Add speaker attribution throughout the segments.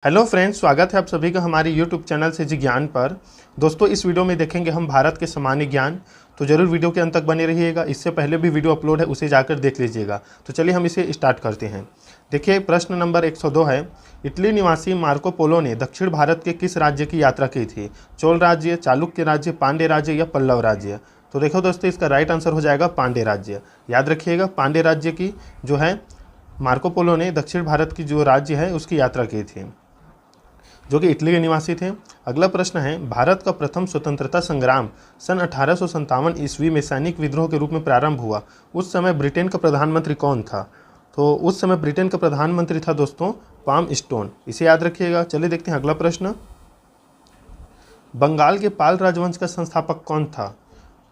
Speaker 1: Hello friends, स्वागत है आप सभी का हमारे यूट्यूब चैनल से जी ज्ञान पर। दोस्तों, इस वीडियो में देखेंगे हम भारत के सामान्य ज्ञान। तो जरूर वीडियो के अंत तक बने रहिएगा। इससे पहले भी वीडियो अपलोड है, उसे जाकर देख लीजिएगा। तो चलिए हम इसे स्टार्ट करते हैं। देखिए, प्रश्न नंबर 102 है, इटली निवासी मार्को पोलो ने दक्षिण भारत के किस राज्य की यात्रा की थी? चोल राज्य, चालुक्य राज्य, पांड्य राज्य या पल्लव राज्य? तो देखो दोस्तों, इसका राइट आंसर हो जाएगा पांड्य राज्य। याद रखिएगा, पांड्य राज्य की जो है मार्को पोलो ने दक्षिण भारत की जो राज्य है उसकी यात्रा की थी, जो कि इटली के निवासी थे। अगला प्रश्न है, भारत का प्रथम स्वतंत्रता संग्राम सन 1857 ईस्वी में सैनिक विद्रोह के रूप में प्रारंभ हुआ। उस समय ब्रिटेन का प्रधानमंत्री कौन था? तो उस समय ब्रिटेन का प्रधानमंत्री था दोस्तों पाम स्टोन। इसे याद रखिएगा। चलिए देखते हैं अगला प्रश्न। बंगाल के पाल राजवंश का संस्थापक कौन था?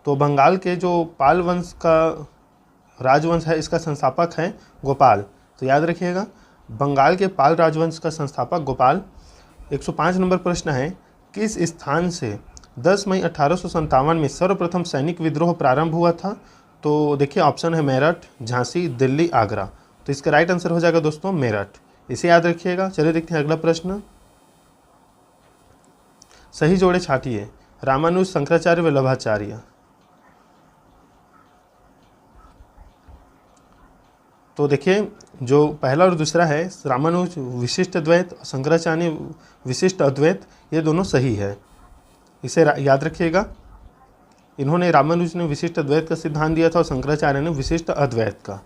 Speaker 1: तो बंगाल के जो पाल वंश का राजवंश है, इसका संस्थापक है गोपाल। तो याद रखिएगा, बंगाल के पाल राजवंश का संस्थापक गोपाल। 105 नंबर प्रश्न है, किस स्थान से 10 मई 1857 में सर्वप्रथम सैनिक विद्रोह प्रारंभ हुआ था? तो देखिए, ऑप्शन है मेरठ, झांसी, दिल्ली, आगरा। तो इसका राइट आंसर हो जाएगा दोस्तों मेरठ। इसे याद रखिएगा। चलिए देखते हैं अगला प्रश्न। सही जोड़े छाटिए। रामानुज, शंकराचार्य, वल्लभाचार्य। तो देखिए, जो पहला और दूसरा है, रामानुज विशिष्ट द्वैत, शंकराचार्य विशिष्ट अद्वैत, ये दोनों सही है। इसे याद रखिएगा। इन्होंने, रामानुज ने विशिष्ट अद्वैत का सिद्धांत दिया था और शंकराचार्य ने विशिष्ट अद्वैत का।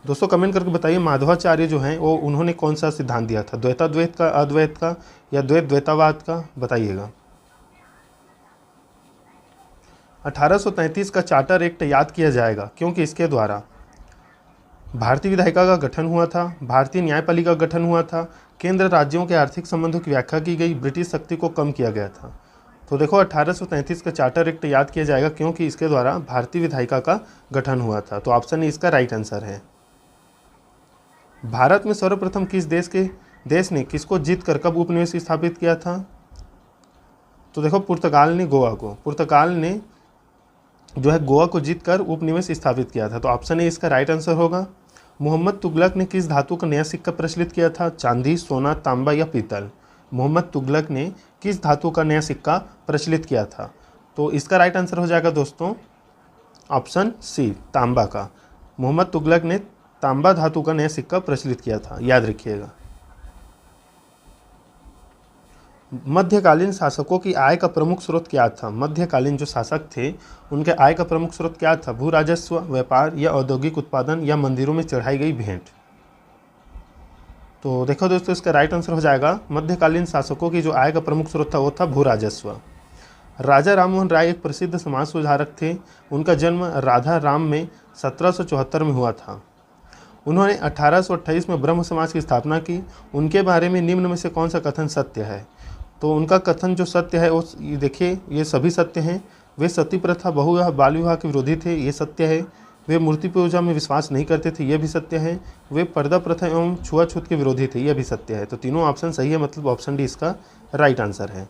Speaker 1: दोस्तों कमेंट करके बताइए, माधवाचार्य जो हैं वो उन्होंने कौन सा सिद्धांत दिया था? द्वैताद्वैत का, अद्वैत का या द्वैत द्वैतावाद का? बताइएगा। 1833 का चार्टर एक्ट याद किया जाएगा क्योंकि इसके द्वारा भारतीय विधायिका का गठन हुआ था, भारतीय न्यायपालिका का गठन हुआ था, केंद्र राज्यों के आर्थिक संबंधों की व्याख्या की गई, ब्रिटिश शक्ति को कम किया गया था। तो देखो, 1833 का चार्टर एक्ट याद किया जाएगा क्योंकि इसके द्वारा भारतीय विधायिका का गठन हुआ था। तो ऑप्शन ए इसका राइट आंसर है। भारत में सर्वप्रथम किस देश ने किसको जीत कर कब उपनिवेश स्थापित किया था? तो देखो, पुर्तगाल ने गोवा को, पुर्तगाल ने जो है गोवा को जीतकर उपनिवेश स्थापित किया था। तो ऑप्शन ए इसका राइट आंसर होगा। मोहम्मद तुगलक ने किस धातु का नया सिक्का प्रचलित किया था? चांदी, सोना, तांबा या पीतल? मोहम्मद तुगलक ने किस धातु का नया सिक्का प्रचलित किया था? तो इसका राइट आंसर हो जाएगा दोस्तों ऑप्शन सी, तांबा का। मोहम्मद तुगलक ने तांबा धातु का नया सिक्का प्रचलित किया था। याद रखिएगा। मध्यकालीन शासकों की आय का प्रमुख स्रोत क्या था? मध्यकालीन जो शासक थे उनके आय का प्रमुख स्रोत क्या था? भू राजस्व, व्यापार या औद्योगिक उत्पादन या मंदिरों में चढ़ाई गई भेंट? तो देखो दोस्तों, इसका राइट आंसर हो जाएगा, मध्यकालीन शासकों की जो आय का प्रमुख स्रोत था वो था भू राजस्व। राजा राममोहन राय एक प्रसिद्ध समाज सुधारक थे। उनका जन्म राधा राम में 1774 में हुआ था। उन्होंने 1828 में ब्रह्म समाज की स्थापना की। उनके बारे में निम्न में से कौन सा कथन सत्य है? तो उनका कथन जो सत्य है वो देखिए, ये सभी सत्य हैं। वे सती प्रथा, बहुविवाह, बाल विवाह के विरोधी थे, ये सत्य है। वे मूर्ति पूजा में विश्वास नहीं करते थे, ये भी सत्य है। वे पर्दा प्रथा एवं छुआछूत के विरोधी थे, यह भी सत्य है। तो तीनों ऑप्शन सही है, मतलब ऑप्शन डी इसका राइट आंसर है।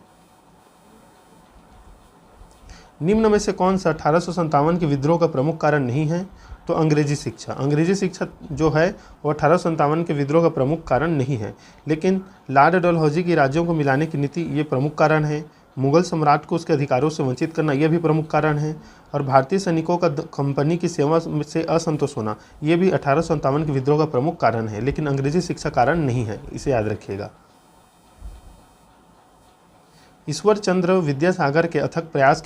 Speaker 1: निम्न में से कौन सा 1857 के विद्रोह का प्रमुख कारण नहीं है? तो अंग्रेजी शिक्षा। अंग्रेजी शिक्षा जो है वो 1857 के विद्रोह का प्रमुख कारण नहीं है, लेकिन लॉर्ड डलहौजी की राज्यों को मिलाने की नीति ये प्रमुख कारण है। मुगल सम्राट को उसके अधिकारों से वंचित करना यह भी प्रमुख कारण है। और भारतीय सैनिकों का कंपनी की सेवा से असंतोष होना ये भी 1857 के विद्रोह का प्रमुख कारण है, लेकिन अंग्रेजी शिक्षा कारण नहीं है। इसे याद रखिएगा। ईश्वर चंद्र विद्यासागर के अथक प्रयास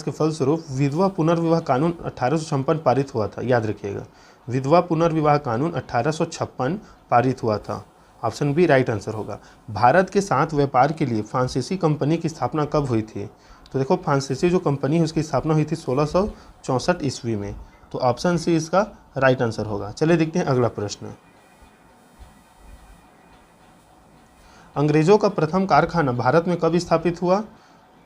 Speaker 1: के फलस्वरूप विधवा पुनर्विवाह कानून 1856 पारित हुआ था। याद रखिएगा, विधवा पुनर्विवाह कानून 1856 पारित हुआ था। ऑप्शन बी राइट आंसर होगा। भारत के साथ व्यापार के लिए फ्रांसीसी कंपनी की स्थापना कब हुई थी? तो देखो, फ्रांसीसी जो कंपनी है उसकी स्थापना हुई थी 1664 ईस्वी में। तो ऑप्शन सी इसका राइट आंसर होगा। चलिए देखते हैं अगला प्रश्न। अंग्रेजों का प्रथम कारखाना भारत में कब स्थापित हुआ?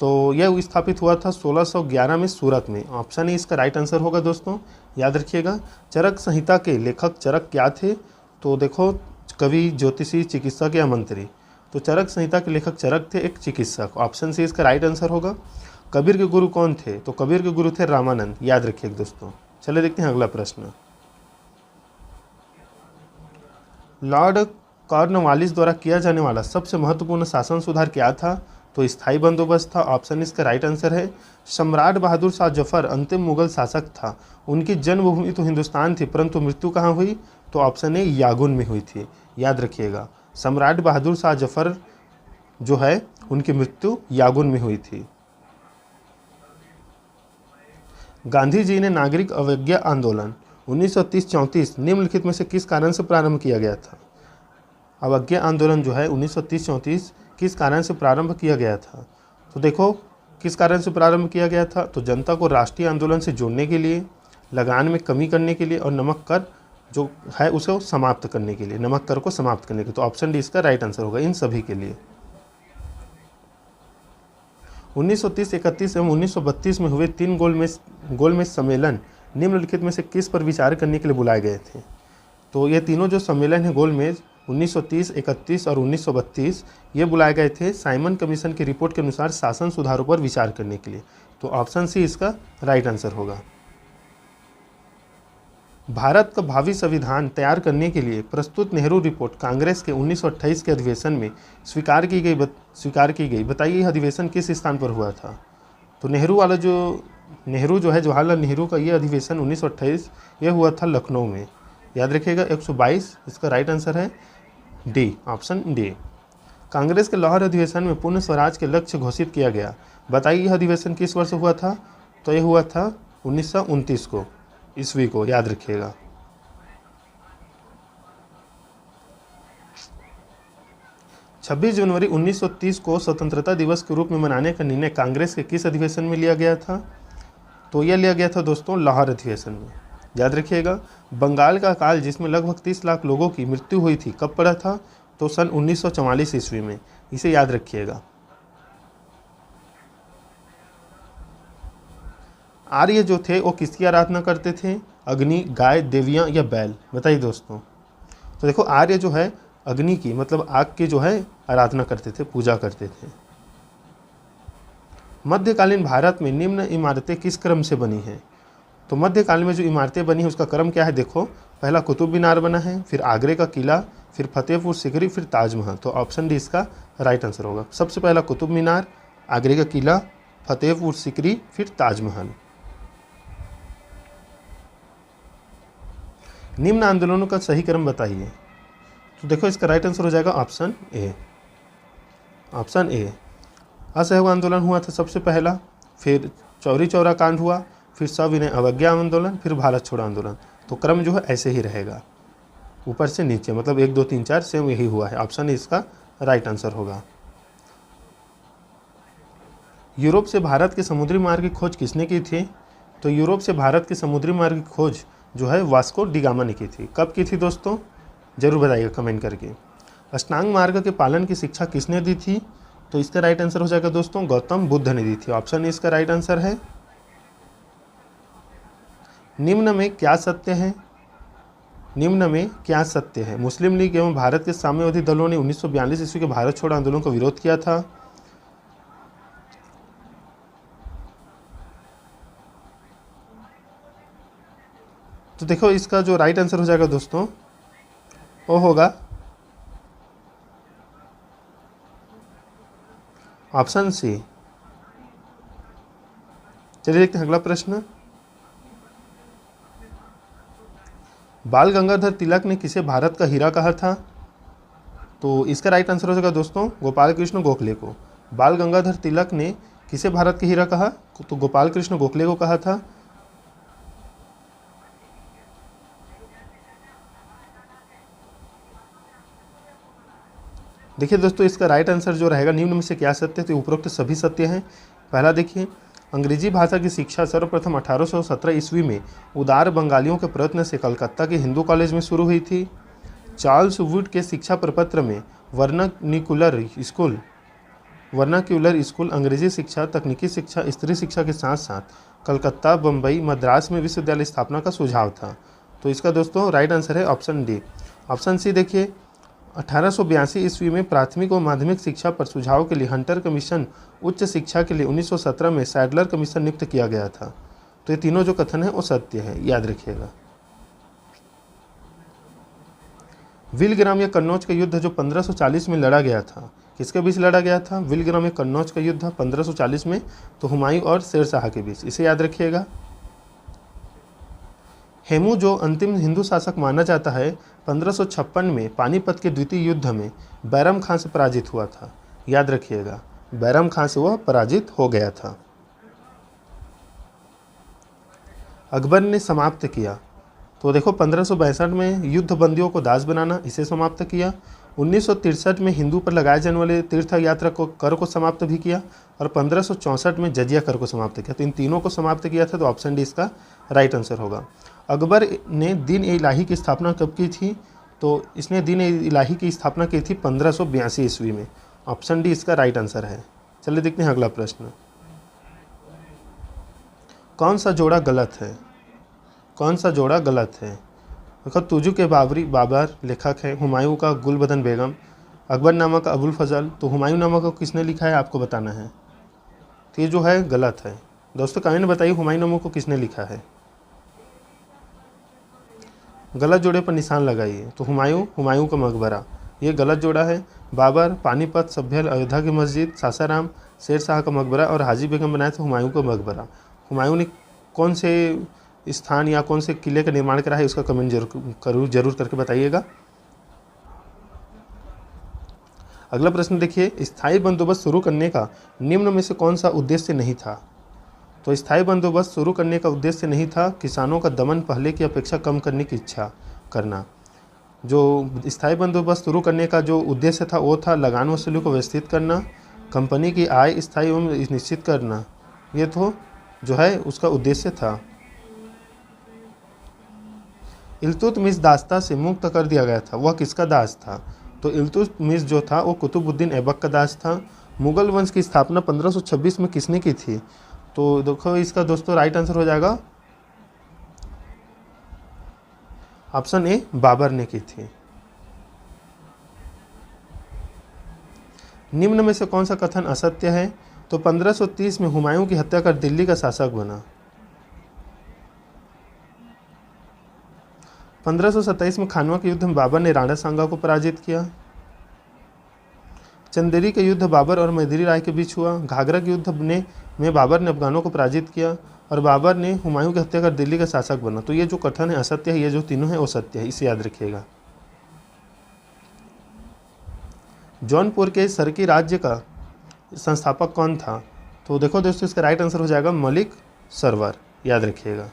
Speaker 1: तो यह स्थापित हुआ था 1611 में सूरत में। ऑप्शन ए इसका राइट आंसर होगा दोस्तों। याद रखिएगा। चरक संहिता के लेखक चरक क्या थे? तो देखो, कवि, ज्योतिषी, चिकित्सक या मंत्री? तो चरक संहिता के लेखक चरक थे, एक चिकित्सक। ऑप्शन सी इसका राइट आंसर होगा। कबीर के गुरु कौन थे? तो कबीर के गुरु थे रामानंद। याद रखिएगा दोस्तों। चलिए देखते हैं अगला प्रश्न। लॉर्ड कॉर्नवालिस द्वारा किया जाने वाला सबसे महत्वपूर्ण शासन सुधार क्या था? तो स्थायी बंदोबस्त था। ऑप्शन इसका राइट आंसर है। सम्राट बहादुर शाह जफर अंतिम मुगल शासक था। उनकी जन्मभूमि तो हिंदुस्तान थी, परंतु मृत्यु कहाँ हुई? तो ऑप्शन ए यागुन में हुई थी। याद रखिएगा, सम्राट बहादुर शाह जफर जो है उनकी मृत्यु यागुन में हुई थी। गांधी जी ने नागरिक अवज्ञा आंदोलन 1930-34 निम्नलिखित में से किस कारण से प्रारंभ किया गया था? अवज्ञा आंदोलन जो है 1930-34 किस कारण से प्रारंभ किया गया था? तो देखो किस कारण से प्रारंभ किया गया था, तो जनता को राष्ट्रीय आंदोलन से जोड़ने के लिए, लगान में कमी करने के लिए और नमक कर जो है उसे समाप्त करने के लिए, नमक कर को समाप्त करने के लिए। तो ऑप्शन डी इसका राइट आंसर होगा इन सभी के लिए। 1930-31 एवं 1932 में हुए 3 गोलमेज सम्मेलन निम्नलिखित में से किस पर विचार करने के लिए बुलाए गए थे? तो ये तीनों जो सम्मेलन है गोलमेज 1930, 31 और 1932 ये बुलाए गए थे साइमन कमीशन की रिपोर्ट के अनुसार शासन सुधारों पर विचार करने के लिए। तो ऑप्शन सी इसका राइट आंसर होगा। भारत का भावी संविधान तैयार करने के लिए प्रस्तुत नेहरू रिपोर्ट कांग्रेस के 1928 के अधिवेशन में स्वीकार की गई। बताइए यह अधिवेशन किस स्थान पर हुआ था? तो नेहरू जो है जवाहरलाल नेहरू का ये अधिवेशन 1928 ये हुआ था लखनऊ में। याद रखिएगा 122 इसका राइट आंसर है डी, ऑप्शन डी। कांग्रेस के लाहौर अधिवेशन में पूर्ण स्वराज के लक्ष्य घोषित किया गया। बताइए यह अधिवेशन किस वर्ष हुआ था? तो यह हुआ था 1929 को, ईस्वी को। याद रखिएगा। छब्बीस जनवरी 1930 को स्वतंत्रता दिवस के रूप में मनाने का निर्णय कांग्रेस के किस अधिवेशन में लिया गया था? तो यह लिया गया था दोस्तों लाहौर अधिवेशन में। याद रखिएगा। बंगाल का अकाल जिसमें लगभग 30 लाख लोगों की मृत्यु हुई थी कब पड़ा था? तो सन 1944 ईस्वी में। इसे याद रखिएगा। आर्य जो थे वो किसकी आराधना करते थे? अग्नि, गाय, देवियां या बैल? बताइए दोस्तों। तो देखो आर्य जो है अग्नि की मतलब आग की जो है आराधना करते थे, पूजा करते थे। मध्यकालीन भारत में निम्न इमारतें किस क्रम से बनी हैं? तो मध्यकाल में जो इमारतें बनी हैं उसका क्रम क्या है? देखो पहला कुतुब मीनार बना है, फिर आगरे का किला, फिर फतेहपुर सिकरी, फिर ताजमहल। तो ऑप्शन डी इसका राइट आंसर होगा। सबसे पहला कुतुब मीनार, आगरे का किला, फतेहपुर सिकरी, फिर ताजमहल। निम्न आंदोलनों का सही क्रम बताइए। तो देखो इसका राइट आंसर हो जाएगा ऑप्शन ए। Option A. असहयोग आंदोलन हुआ था सबसे पहला, फिर चौरी चौरा कांड हुआ, फिर सविनय अवज्ञा आंदोलन, फिर भारत छोड़ो आंदोलन। तो क्रम जो है ऐसे ही रहेगा, ऊपर से नीचे, मतलब 1 2 3 4 सेम यही हुआ है। ऑप्शन ए इसका राइट आंसर होगा। यूरोप से भारत के समुद्री मार्ग की खोज किसने की थी? तो यूरोप से भारत के समुद्री मार्ग की खोज जो है वास्को डी गामा ने की थी। कब की थी दोस्तों? जरूर बताइएगा कमेंट करके। अष्टांग मार्ग के पालन की शिक्षा किसने दी थी? तो इसका राइट आंसर हो जाएगा दोस्तों गौतम बुद्ध ने दी थी। ऑप्शन ए इसका राइट आंसर है। निम्न में क्या सत्य है? निम्न में क्या सत्य है? मुस्लिम लीग एवं भारत के साम्यवादी दलों ने 1942 ईस्वी के भारत छोड़ो आंदोलन का विरोध किया था। तो देखो इसका जो राइट आंसर हो जाएगा दोस्तों वो होगा ऑप्शन सी। चलिए देखते हैं अगला प्रश्न। बाल गंगाधर तिलक ने किसे भारत का हीरा कहा था? तो इसका राइट आंसर हो जाएगा दोस्तों गोपाल कृष्ण गोखले को। बाल गंगाधर तिलक ने किसे भारत का हीरा कहा? तो गोपाल कृष्ण गोखले को कहा था। देखिए दोस्तों इसका राइट आंसर जो रहेगा निम्न में से क्या सत्य है? तो उपरोक्त सभी सत्य हैं। पहला देखिए, अंग्रेजी भाषा की शिक्षा सर्वप्रथम 1817 ईस्वी में उदार बंगालियों के प्रयत्न से कलकत्ता के हिंदू कॉलेज में शुरू हुई थी। चार्ल्स वुड के शिक्षा प्रपत्र में वर्नाक्यूलर स्कूल अंग्रेजी शिक्षा, तकनीकी शिक्षा, स्त्री शिक्षा के साथ साथ कलकत्ता, बम्बई, मद्रास में विश्वविद्यालय स्थापना का सुझाव था। तो इसका दोस्तों राइट आंसर है ऑप्शन डी। ऑप्शन सी देखिए, 1882 ईस्वी में प्राथमिक व माध्यमिक शिक्षा पर सुझाव के लिए हंटर कमीशन, उच्च शिक्षा के लिए 1917 में सैडलर कमीशन नियुक्त किया गया था। तो ये तीनों जो कथन है वो सत्य है, याद रखिएगा। विलग्राम या कन्नौज का युद्ध जो 1540 में लड़ा गया था, किसके बीच लड़ा गया था? विलग्राम या कन्नौज का युद्ध 1540 में, तो हुमायूं और शेर शाह के बीच, इसे याद रखिएगा। हेमू जो अंतिम हिंदू शासक माना जाता है, 1556 में पानीपत के द्वितीय युद्ध में बैरम खान से पराजित हुआ था, याद रखिएगा, बैरम खान से वह पराजित हो गया था। अकबर ने समाप्त किया, तो देखो 1562 में युद्ध बंदियों को दास बनाना, इसे समाप्त किया। 1963 में हिंदू पर लगाए जाने वाले तीर्थ यात्रा को कर को समाप्त भी किया, और 1564 में जजिया कर को समाप्त किया। तो इन तीनों को समाप्त किया था, तो ऑप्शन डी इसका राइट आंसर होगा। अकबर ने दीन इलाही की स्थापना कब की थी? तो इसने दीन इलाही की स्थापना की थी 1582 ईस्वी में, ऑप्शन डी इसका राइट आंसर है। चलिए देखते हैं अगला प्रश्न। कौन सा जोड़ा गलत है? कौन सा जोड़ा गलत है? देखो, तुजू के बाबर लेखक है, हुमायूं का गुलबदन बेगम, अकबरनामा का अबुल फजल। तो हुमायूं नामा को किसने लिखा है, आपको बताना है। तो ये जो है गलत है। दोस्तों कमेंट में बताइए हुमायूं नामा को किसने लिखा है। गलत जोड़े पर निशान लगाइए। तो हुमायूं का मकबरा, ये गलत जोड़ा है। बाबर, पानीपत, सभ्यल, अयोध्या की मस्जिद, सासाराम, शेर शाह का मकबरा और हाजी बेगम बनाया था हुमायूं का मकबरा। हुमायूं ने कौन से स्थान या कौन से किले का निर्माण करा है, उसका कमेंट जरूर करके बताइएगा। अगला प्रश्न देखिए, स्थायी बंदोबस्त शुरू करने का निम्न में से कौन सा उद्देश्य नहीं था? तो स्थायी बंदोबस्त शुरू करने का उद्देश्य नहीं था किसानों का दमन पहले की अपेक्षा कम करने की इच्छा करना। जो स्थायी बंदोबस्त शुरू करने का जो उद्देश्य था वो था लगान वसूली को व्यवस्थित करना, कंपनी की आय स्थायी एवं निश्चित करना, ये तो जो है उसका उद्देश्य था। इल्तुतमिश दास्ता से मुक्त कर दिया गया था, वह किसका दास था? तो इल्तुतमिश जो था वो कुतुबुद्दीन ऐबक का दास था। मुगल वंश की स्थापना 1526 में किसने की थी? तो देखो इसका दोस्तों राइट आंसर हो जाएगा ऑप्शन ए, बाबर ने की थी। निम्न में से कौन सा कथन असत्य है? तो 1530 में हुमायूं की हत्या कर दिल्ली का शासक बना। 1527 में खानवा के युद्ध में बाबर ने राणा सांगा को पराजित किया। चंदेरी के युद्ध बाबर और मैथिली राय के बीच हुआ। घाघरा के युद्ध में बाबर ने अफगानों को पराजित किया, और बाबर ने हुमायूं की हत्या कर दिल्ली का शासक बना। तो ये जो कथन है असत्य है, ये जो तीनों है वो सत्य है, इसे याद रखिएगा। जौनपुर के सरकी राज्य का संस्थापक कौन था? तो देखो दोस्तों इसका राइट आंसर हो जाएगा मलिक सरवर, याद रखिएगा।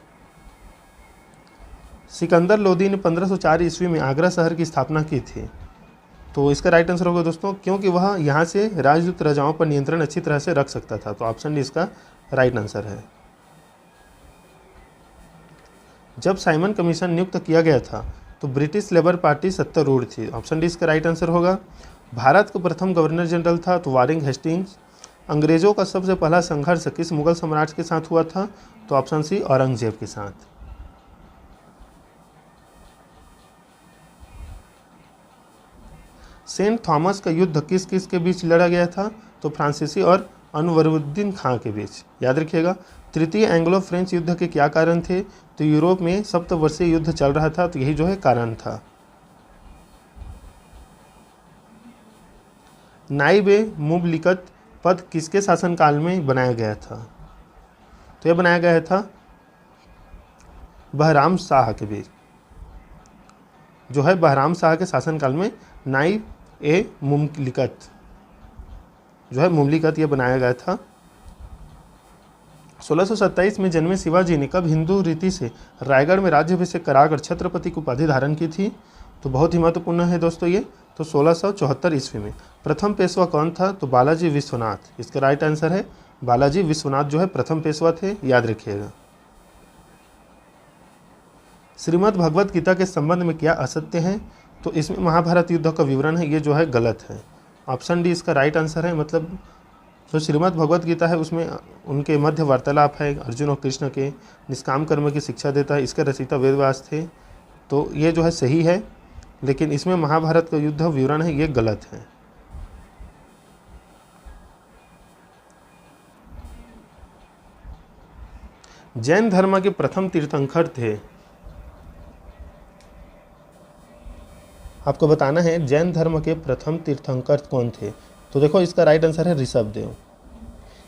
Speaker 1: सिकंदर लोदी ने 1504 ईस्वी में आगरा शहर की स्थापना की थी। तो इसका राइट आंसर होगा दोस्तों, क्योंकि वह यहाँ से राजदूत राजाओं पर नियंत्रण अच्छी तरह से रख सकता था। तो ऑप्शन डी इसका राइट आंसर है। जब साइमन कमीशन नियुक्त किया गया था तो ब्रिटिश लेबर पार्टी सत्तारूढ़ थी। ऑप्शन डी इसका राइट आंसर होगा। भारत का प्रथम गवर्नर जनरल था तो वारिंग हेस्टिंग्स। अंग्रेजों का सबसे पहला संघर्ष किस मुगल सम्राट के साथ हुआ था? तो ऑप्शन सी, औरंगजेब के साथ। सेंट थॉमस का युद्ध किस किस के बीच लड़ा गया था? तो फ्रांसीसी और अनवरुद्दीन खां के बीच, याद रखिएगा। तृतीय एंग्लो फ्रेंच युद्ध के क्या कारण थे? तो यूरोप में सप्तवर्षीय युद्ध चल रहा था, तो यही जो है कारण था। नाइब ए मुमलिकत पद किसके शासनकाल में बनाया गया था? तो यह बनाया गया था बहराम शाह के बीच, जो है बहराम शाह के शासनकाल में नाइब ए मुमलिकत जो है मुमलिकत ये बनाया गया था। 1627 में जन्मे शिवाजी ने कब हिंदू रीति से रायगढ़ में राज्याभिषेक कराकर छत्रपति की उपाधि धारण की थी? तो बहुत ही महत्वपूर्ण है दोस्तों ये। तो 1674 ईस्वी में। प्रथम पेशवा कौन था? तो बालाजी विश्वनाथ, इसका राइट आंसर है बालाजी विश्वनाथ जो है प्रथम पेशवा थे, याद रखिएगा। श्रीमद् भगवत गीता के संबंध में क्या असत्य है? तो इसमें महाभारत युद्ध का विवरण है, ये जो है गलत है। ऑप्शन डी इसका राइट आंसर है। मतलब जो श्रीमद् भगवत गीता है उसमें उनके मध्य वार्तालाप है अर्जुन और कृष्ण के, निष्काम कर्म की शिक्षा देता है, इसके रचयिता वेदव्यास थे। तो ये जो है सही है, लेकिन इसमें महाभारत का युद्ध विवरण है, ये गलत है। जैन धर्म के प्रथम तीर्थंकर थे। आपको बताना है जैन धर्म के प्रथम तीर्थंकर कौन थे। तो देखो इसका राइट आंसर है ऋषभदेव।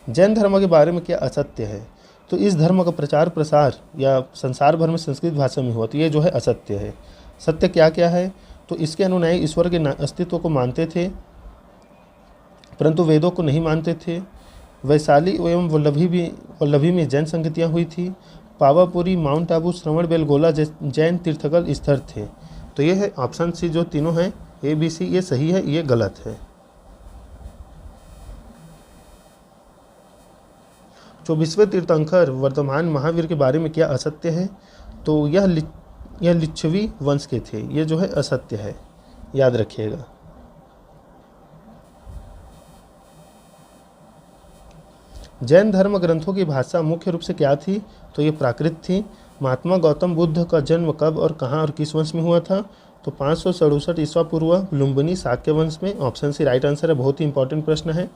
Speaker 1: जैन धर्म के बारे में क्या असत्य है। तो इस धर्म का प्रचार प्रसार या संसार भर में संस्कृत भाषा में हुआ, तो ये जो है असत्य है। सत्य क्या क्या है। तो इसके अनुयायी ईश्वर के अस्तित्व को मानते थे परंतु वेदों को नहीं मानते थे। वैशाली एवं वल्लभी में जैन संगतियाँ हुई थी। पावापुरी, माउंट आबू, श्रवण बेलगोला जैन तीर्थंकर स्थल थे। तो ये है ऑप्शन सी, जो तीनों हैं ए बी सी, ये सही है, ये गलत है। जो विश्व तीर्थंकर वर्तमान महावीर के बारे में क्या असत्य है। तो यह लिच्छवी वंश के थे, ये जो है असत्य है, याद रखिएगा। जैन धर्म ग्रंथों की भाषा मुख्य रूप से क्या थी। तो ये प्राकृत थी। महात्मा गौतम बुद्ध का जन्म कब और कहाँ और किस वंश में हुआ था। तो 567 ईस्वा पूर्व लुम्बिनी शाक्य वंश में। ऑप्शन सी राइट आंसर है, बहुत ही इंपॉर्टेंट प्रश्न है।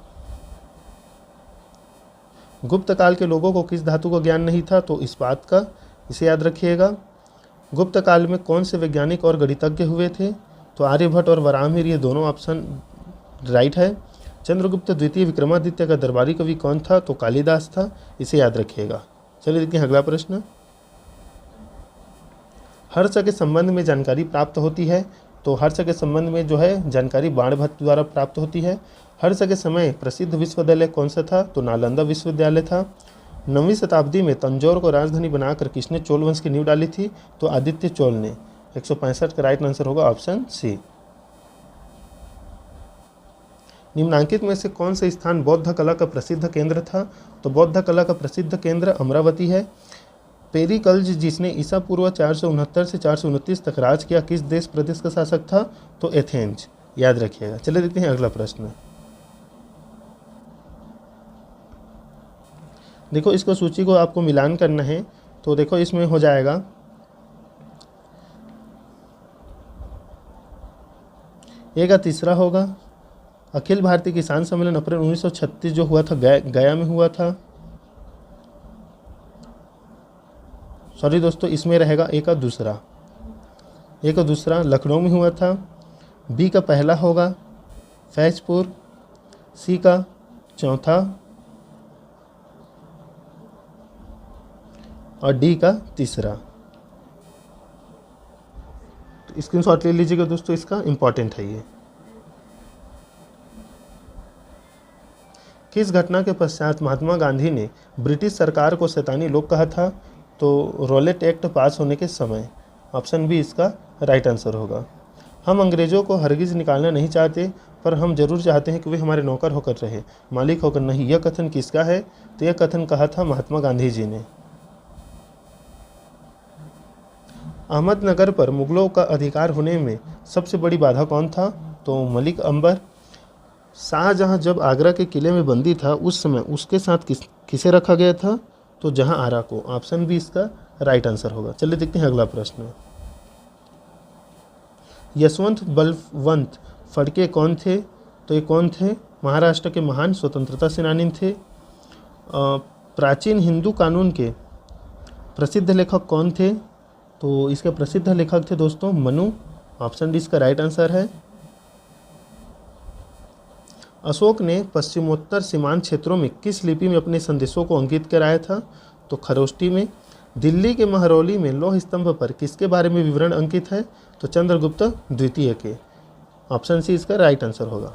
Speaker 1: गुप्त काल के लोगों को किस धातु का ज्ञान नहीं था। तो इस्पात का, इसे याद रखिएगा। गुप्त काल में कौन से वैज्ञानिक और गणितज्ञ हुए थे। तो आर्यभट्ट और वराहमिहिर, ये दोनों ऑप्शन राइट है। चंद्रगुप्त द्वितीय विक्रमादित्य का दरबारी कवि कौन था। तो कालिदास था, इसे याद रखिएगा। चलिए देखते हैं अगला प्रश्न। हर्ष के संबंध में जानकारी प्राप्त होती है। तो हर्ष के संबंध में जो है जानकारी बाणभट्ट द्वारा प्राप्त होती है। हर्ष के समय प्रसिद्ध विश्वविद्यालय कौन सा था। तो नालंदा विश्वविद्यालय था। 9वीं शताब्दी में तंजौर को राजधानी बनाकर किसने चोल वंश की नींव डाली थी। तो आदित्य चोल ने। 165 का राइट आंसर होगा ऑप्शन सी। निम्नांकित में से कौन सा स्थान बौद्ध कला का प्रसिद्ध केंद्र था। तो बौद्ध कला का प्रसिद्ध केंद्र अमरावती है। पेरिकल्ज, जिसने ईसा पूर्व 469 से 429 तक राज किया, किस देश प्रदेश का शासक था। तो एथेंस, याद रखिएगा। चलिए देखते हैं अगला प्रश्न। देखो इसको सूची को आपको मिलान करना है। तो देखो इसमें हो जाएगा ए का तीसरा होगा। अखिल भारतीय किसान सम्मेलन अप्रैल 1936 जो हुआ था गया में हुआ था। सॉरी दोस्तों, इसमें रहेगा ए का दूसरा। ए का दूसरा लखनऊ में हुआ था। बी का पहला होगा फैजपुर। सी का चौथा और डी का तीसरा। तो स्क्रीनशॉट ले लीजिएगा दोस्तों, इसका इंपॉर्टेंट है ये। किस घटना के पश्चात महात्मा गांधी ने ब्रिटिश सरकार को शैतानी लोग कहा था। तो रॉलेट एक्ट पास होने के समय। ऑप्शन बी इसका राइट आंसर होगा। हम अंग्रेज़ों को हरगिज़ निकालना नहीं चाहते, पर हम जरूर चाहते हैं कि वे हमारे नौकर होकर रहे, मालिक होकर नहीं। यह कथन किसका है। तो यह कथन कहा था महात्मा गांधी जी ने। अहमदनगर पर मुगलों का अधिकार होने में सबसे बड़ी बाधा कौन था। तो मलिक अंबर। शाहजहां जब आगरा के किले में बंदी था, उस समय उसके साथ किसे रखा गया था। तो जहां आरा को। ऑप्शन बी इसका राइट आंसर होगा। चलिए देखते हैं अगला प्रश्न। यशवंत बलवंत फड़के कौन थे। तो ये कौन थे। महाराष्ट्र के महान स्वतंत्रता सेनानी थे। प्राचीन हिंदू कानून के प्रसिद्ध लेखक कौन थे। तो इसके प्रसिद्ध लेखक थे दोस्तों मनु। ऑप्शन डी इसका राइट आंसर है। अशोक ने पश्चिमोत्तर सीमांत क्षेत्रों में किस लिपि में अपने संदेशों को अंकित कराया था। तो खरोष्टी में। दिल्ली के महरौली में लौह स्तंभ पर किसके बारे में विवरण अंकित है। तो चंद्रगुप्त द्वितीय के। ऑप्शन सी इसका राइट आंसर होगा।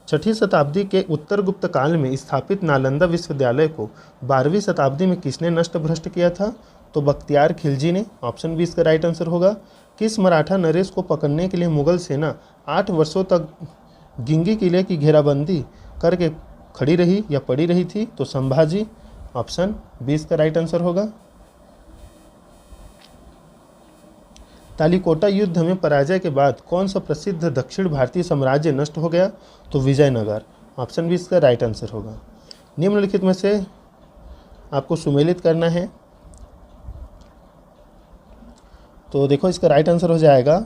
Speaker 1: 6ठी शताब्दी के उत्तर गुप्त काल में स्थापित नालंदा विश्वविद्यालय को 12वीं शताब्दी में किसने नष्ट भ्रष्ट किया था। तो बख्तियार खिलजी ने। ऑप्शन बी इसका राइट आंसर होगा। किस मराठा नरेश को पकड़ने के लिए मुगल सेना 8 वर्षों तक गिंगी किले की घेराबंदी करके खड़ी रही या पड़ी रही थी। तो संभाजी। ऑप्शन बी इसका राइट आंसर होगा। तालिकोटा युद्ध में पराजय के बाद कौन सा प्रसिद्ध दक्षिण भारतीय साम्राज्य नष्ट हो गया। तो विजयनगर। ऑप्शन बी इसका राइट आंसर होगा। निम्नलिखित में से आपको सुमेलित करना है। तो देखो इसका राइट आंसर हो जाएगा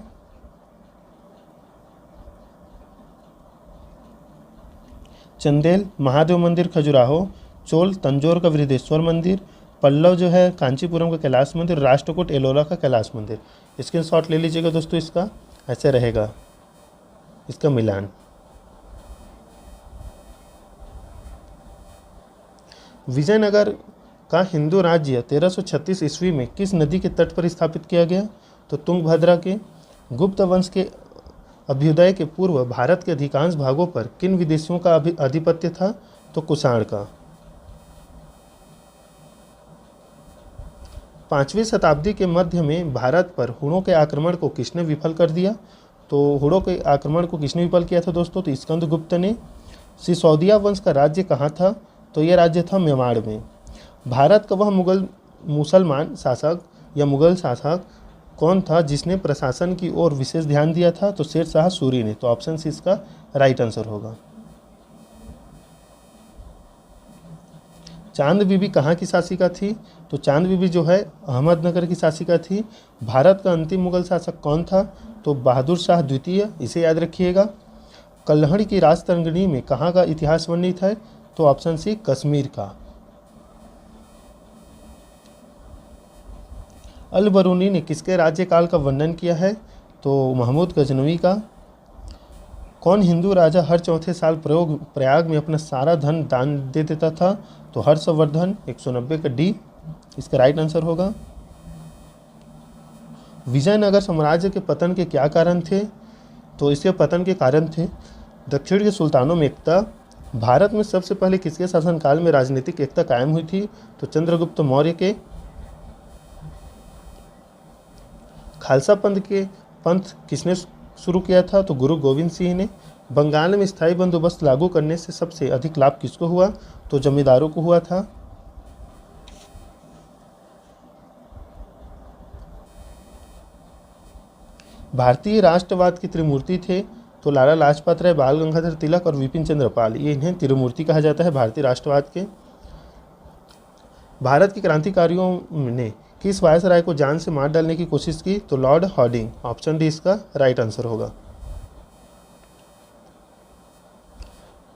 Speaker 1: चंदेल महादेव मंदिर खजुराहो, चोल तंजौर का वृद्धेश्वर मंदिर, पल्लव जो है कांचीपुरम का कैलाश मंदिर, राष्ट्रकूट एलोरा का कैलाश मंदिर। स्क्रीनशॉट ले लीजिएगा दोस्तों, इसका ऐसे रहेगा इसका मिलान। विजयनगर का हिंदू राज्य 1336 ईस्वी में किस नदी के तट पर स्थापित किया गया? तो तुंगभद्रा के। गुप्त वंश के अभ्युदय के पूर्व भारत के अधिकांश भागों पर किन विदेशियों का आधिपत्य था? तो कुषाण का। 5वीं शताब्दी के मध्य में भारत पर हुणों के आक्रमण को किसने विफल कर दिया? तो हुणों के आक्रमण को किसने विफल किया था दोस्तों? तो स्कंदगुप्त ने। सिसोदिया वंश का राज्य कहाँ था? तो यह राज्य था मेवाड़ में। भारत का वह मुसलमान शासक या मुगल शासक कौन था जिसने प्रशासन की ओर विशेष ध्यान दिया था? तो शेर शाह सूरी ने। तो ऑप्शन सी इसका राइट आंसर होगा। चांद बीबी कहाँ की शासिका थी? तो चांद बीबी जो है अहमदनगर की शासिका थी। भारत का अंतिम मुगल शासक कौन था? तो बहादुर शाह द्वितीय, इसे याद रखिएगा। कल्हड़ की राजतरंगिणी में कहाँ का इतिहास वर्णित है? तो ऑप्शन सी कश्मीर का। अल बरूनी ने किसके राज्यकाल का वर्णन किया है? तो महमूद गजनवी का। कौन हिंदू राजा हर चौथे साल प्रयाग में अपना सारा धन दान दे देता था? तो हर्षवर्धन। 190 का डी इसका राइट आंसर होगा। विजयनगर साम्राज्य के पतन के क्या कारण थे? तो इसके पतन के कारण थे दक्षिण के सुल्तानों में एकता। भारत में सबसे पहले किसके शासनकाल में राजनीतिक एकता कायम हुई थी? तो चंद्रगुप्त मौर्य के। खालसा पंथ किसने शुरू किया था? तो गुरु गोविंद सिंह ने। बंगाल में स्थायी बंदोबस्त लागू करने से सबसे अधिक लाभ किसको हुआ? तो जमींदारों को हुआ था। भारतीय राष्ट्रवाद के त्रिमूर्ति थे? तो लाला लाजपत राय, बाल गंगाधर तिलक और विपिन चंद्र पाल, ये इन्हें त्रिमूर्ति कहा जाता है भारतीय राष्ट्रवाद के। भारत के क्रांतिकारियों ने किस वायसराय को जान से मार डालने की कोशिश की? तो लॉर्ड हॉर्डिंग। ऑप्शन डी इसका राइट आंसर होगा।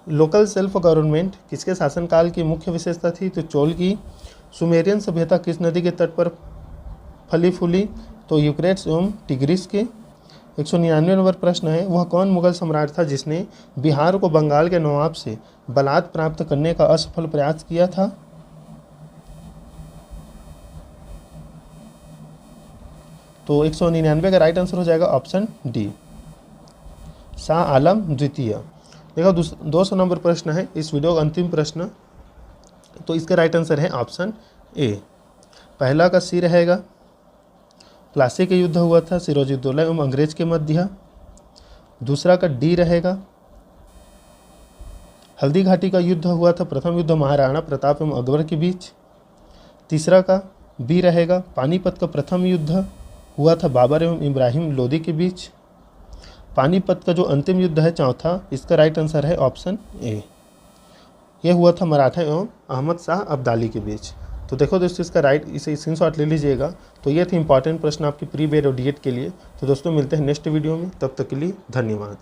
Speaker 1: लोकल सेल्फ गवर्नमेंट किसके शासनकाल की मुख्य विशेषता थी? तो चोल की। सुमेरियन सभ्यता किस नदी के तट पर फली फूली? तो यूफ्रेट्स एवं टिग्रिस के। 199 नंबर प्रश्न है, वह कौन मुगल सम्राट था जिसने बिहार को बंगाल के नवाब से बलात् प्राप्त करने का असफल प्रयास किया था? तो 199 का राइट आंसर हो जाएगा ऑप्शन डी, शाह आलम द्वितीय। देखो 200 नंबर प्रश्न है इस वीडियो का अंतिम प्रश्न, तो इसका राइट आंसर है ऑप्शन ए। पहला का सी रहेगा, प्लासी का युद्ध हुआ था सिराजुद्दौला एवं अंग्रेज के मध्य। दूसरा का डी रहेगा, हल्दी घाटी का युद्ध हुआ था, प्रथम युद्ध महाराणा प्रताप एवं अकबर के बीच। तीसरा का बी रहेगा, पानीपत का प्रथम युद्ध हुआ था बाबर एवं इब्राहिम लोदी के बीच। पानीपत का जो अंतिम युद्ध है चौथा, इसका राइट आंसर है ऑप्शन ए, यह हुआ था मराठा एवं अहमद शाह अब्दाली के बीच। तो देखो दोस्तों इसका राइट, इसे स्क्रीनशॉट ले लीजिएगा। तो ये थे इंपॉर्टेंट प्रश्न आपकी प्री बोर्ड और डीएड के लिए। तो दोस्तों मिलते हैं नेक्स्ट वीडियो में, तब तक के लिए धन्यवाद।